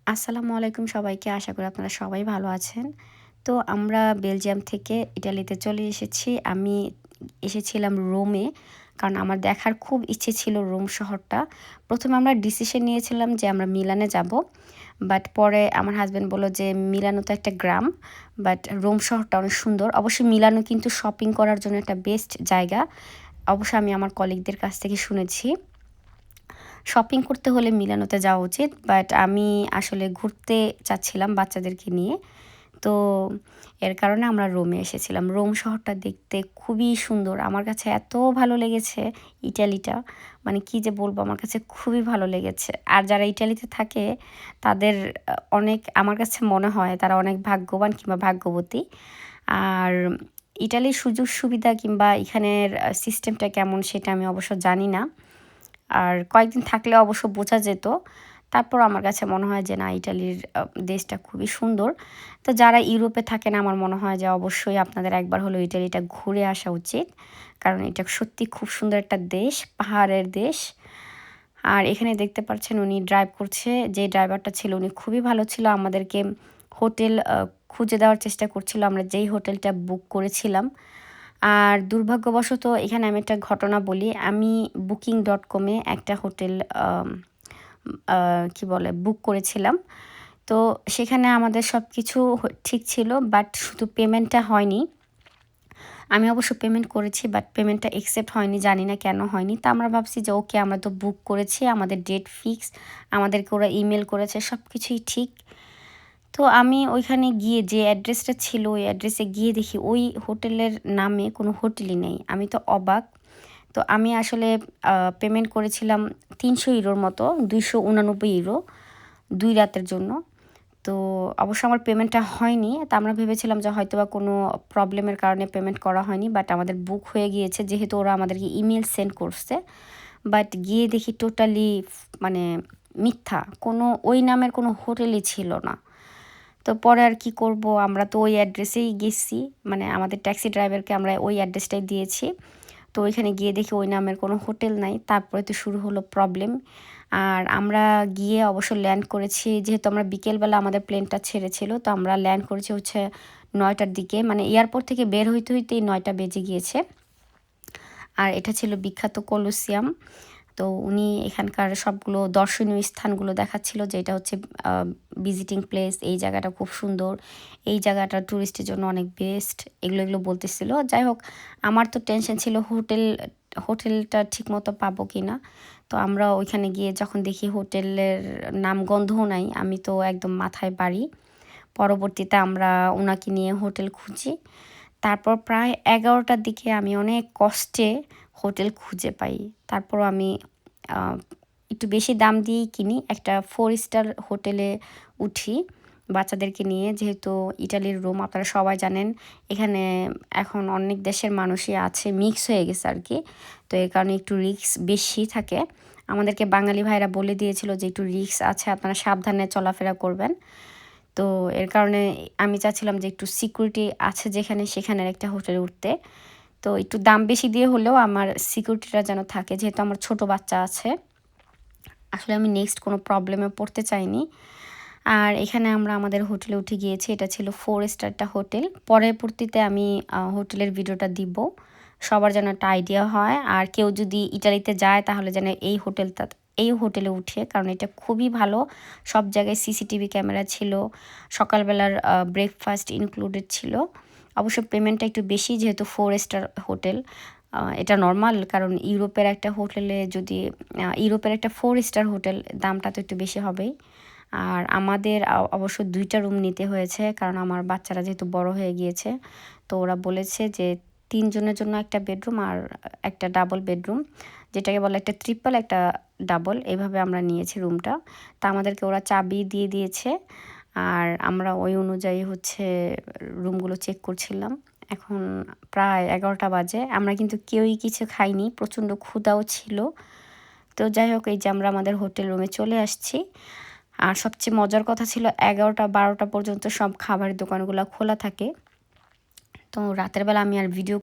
আসসালামু আলাইকুম সবাইকে। আশা করি আপনারা সবাই ভালো আছেন। তো আমরা বেলজিয়াম থেকে ইটালিতে চলে এসেছি। আমি এসেছিলাম রোমে। কারণ আমার দেখার খুব ইচ্ছে ছিল রোম শহরটা। ১ম এ আমরা ডিসিশন নিয়েছিলাম যে আমরা মিলানে যাবো। বাট পরে আমার হাসব্যান্ড বলল যে মিলানো তো একটা গ্রাম। বাট রোম শহরটা অনেক সুন্দর। অবশ্যই মিলানো কিন্তু শপিং করার জন্য একটা বেস্ট জায়গা। অবশ্যই আমি আমার কলিগদের কাছ থেকে শুনেছি। শপিং করতে হলে মিলানোতে যাওয়া উচিত। বাট আমি আসলে ঘুরতে চাচ্ছিলাম বাচ্চাদেরকে নিয়ে। তো এর কারণে আমরা রোমে এসেছিলাম। রোম শহরটা দেখতে খুবই সুন্দর। আমার কাছে এত ভালো লেগেছে ইটালিটা। মানে কি যে বলবো, আমার কাছে খুবই ভালো লেগেছে। আর যারা ইটালিতে থাকে তাদের অনেক, আমার কাছে মনে হয় তারা অনেক ভাগ্যবান কিংবা ভাগ্যবতী। আর ইটালির সুযোগ সুবিধা কিংবা এখানের সিস্টেমটা কেমন সেটা আমি অবশ্য জানি না। আর কয়েকদিন থাকলে অবশ্য বোঝা যেত। তারপর আমার কাছে মনে হয় যে না, ইটালির দেশটা খুবই সুন্দর। তো যারা ইউরোপে থাকেন আমার মনে হয় যে অবশ্যই আপনাদের একবার হলেও ইটালিটা ঘুরে আসা উচিত। কারণ এটা সত্যি খুব সুন্দর একটা দেশ, পাহাড়ের দেশ। আর এখানে দেখতে পাচ্ছেন উনি ড্রাইভ করছে। যে ড্রাইভারটা ছিল উনি খুবই ভালো ছিল। আমাদেরকে হোটেল খুঁজে দেওয়ার চেষ্টা করছিল আমরা যেই হোটেলটা বুক করেছিলাম। আর দুর্ভাগ্যবশত এখানে আমি একটা ঘটনা বলি। আমি booking.com এ একটা হোটেল আম আ কি বলে বুক করেছিলাম। তো সেখানে আমাদের সবকিছু ঠিক ছিল, বাট শুধু পেমেন্টটা হয়নি। আমি অবশ্য পেমেন্ট করেছি, বাট পেমেন্টটা অ্যাকসেপ্ট হয়নি। জানি না কেন হয়নি। তো আমরা ভাবছি যে ওকে, আমরা তো বুক করেছি, আমাদের ডেট ফিক্স, আমাদেরকে ওরা ইমেইল করেছে, সব কিছুই ঠিক। তো আমি ওইখানে গিয়ে যে অ্যাড্রেসটা ছিল ওই অ্যাড্রেসে গিয়ে দেখি ওই হোটেলের নামে কোনো হোটেলই নেই। আমি তো অবাক। তো আমি আসলে পেমেন্ট করেছিলাম ৩০০ ইউরোর মতো, ২৮৯ ইউরো ২ রাতের জন্য। তো অবশ্য আমার পেমেন্টটা হয়নি। তো আমরা ভেবেছিলাম যে হয়তোবা কোনো প্রবলেমের কারণে পেমেন্ট করা হয়নি। বাট আমাদের বুক হয়ে গিয়েছে যেহেতু ওরা আমাদেরকে ইমেইল সেন্ড করছে। বাট গিয়ে দেখি টোটালি মানে মিথ্যা। কোনো ওই নামের কোনো হোটেলই ছিল না। তো পরে আর কি করব, আমরা তো ওই অ্যাড্রেসেই গেছি। মানে আমাদের ট্যাক্সি ড্রাইভারকে আমরা ওই অ্যাড্রেসটাই দিয়েছি। তো ওইখানে গিয়ে দেখি ওই নামের কোনো হোটেল নাই। তারপরে তো শুরু হলো প্রবলেম। আর আমরা গিয়ে অবশ্য ল্যান্ড করেছি, যেহেতু আমরা বিকেলবেলা আমাদের প্লেনটা ছেড়েছিল, তো আমরা ল্যান্ড করেছি হচ্ছে ৯টার দিকে। মানে এয়ারপোর্ট থেকে বের হইতে হইতেই ৯টা বেজে গিয়েছে। আর এটা ছিল বিখ্যাত কলোসিয়াম। তো উনি এখানকার সবগুলো দর্শনীয় স্থানগুলো দেখাচ্ছিল যে এটা হচ্ছে ভিজিটিং প্লেস, এই জায়গাটা খুব সুন্দর, এই জায়গাটা ট্যুরিস্টের জন্য অনেক বেস্ট, এগুলো বলতেছিল। যাই হোক, আমার তো টেনশন ছিল হোটেলটা ঠিকমতো পাবো কি না। তো আমরা ওইখানে গিয়ে যখন দেখি হোটেলের নাম গন্ধও নাই, আমি তো একদম মাথায় বাড়ি। পরবর্তীতে আমরা ওনাকে নিয়ে হোটেল খুঁজি। তারপর প্রায় ১১টার দিকে আমি অনেক কষ্টে হোটেল খুঁজে পাই। তারপরও আমি আ একটু বেশি দাম দিয়েই কিনি। একটা 4 স্টার হোটেলে উঠি বাচ্চাদেরকে নিয়ে। যেহেতু ইটালির রোম আপনারা সবাই জানেন, এখানে এখন অনেক দেশের মানুষই আছে, মিক্স হয়ে গেছে আরকি। তো এর কারণে একটু রিস্ক বেশি থাকে। আমাদেরকে বাঙালি ভাইরা বলে দিয়েছিল যে একটু রিস্ক আছে, আপনারা সাবধানে চলাফেরা করবেন। তো এর কারণে আমি চাচ্ছিলাম যে একটু সিকিউরিটি আছে যেখানে, সেখানের একটা হোটেলে উঠতে। তো একটু দাম বেশি দিয়ে হলেও আমার সিকিউরিটিটা যেন থাকে, যেহেতু আমার ছোট বাচ্চা আছে। আসলে আমি নেক্সট কোনো প্রবলেমে পড়তে চাইনি। আর এখানে আমরা আমাদের হোটেলে উঠে গিয়েছি। এটা ছিল 4 স্টারটা হোটেল। পরবর্তীতে আমি হোটেলের ভিডিওটা দিব। সবার যেন একটা আইডিয়া হয়। আর কেউ যদি ইটালিতে যায় তাহলে যেন এই হোটেলে উঠে, কারণ এটা খুবই ভালো। সব জায়গায় সিসিটিভি ক্যামেরা ছিল। সকালবেলার ব্রেকফাস্ট ইনক্লুডেড ছিল। অবশ্য পেমেন্টটা একটু বেশি যেহেতু 4 স্টার হোটেল। এটা নরমাল, কারণ ইউরোপের একটা হোটেলে যদি ইউরোপের একটা 4 স্টার হোটেল, দামটা তো একটু বেশি হবেই। আর আমাদের অবশ্য ২ টা রুম নিতে হয়েছে, কারণ আমার বাচ্চারা যেহেতু বড় হয়ে গিয়েছে। তো ওরা বলেছে যে ৩ জনের জন্য একটা বেডরুম আর একটা ডাবল বেডরুম, যেটাকে বলে একটা ট্রিপল, একটা ডাবল, এভাবে আমরা নিয়েছি রুমটা। তা আমাদেরকে ওরা চাবি দিয়ে দিয়েছে। আর আমরা ওই অনুযায়ী হচ্ছে রুমগুলো চেক করছিলাম। এখন প্রায় ১১টা বাজে। আমরা কিন্তু কেউই কিছু খাইনি। প্রচণ্ড ক্ষুধাও ছিল। তো যাই হোক, এই যে আমরা আমাদের হোটেল রুমে চলে আসছি। আর সবচেয়ে মজার কথা ছিল ১১টা-১২টা পর্যন্ত সব খাবারের দোকানগুলা খোলা থাকে। তো রাতের বেলা আমি আর ভিডিও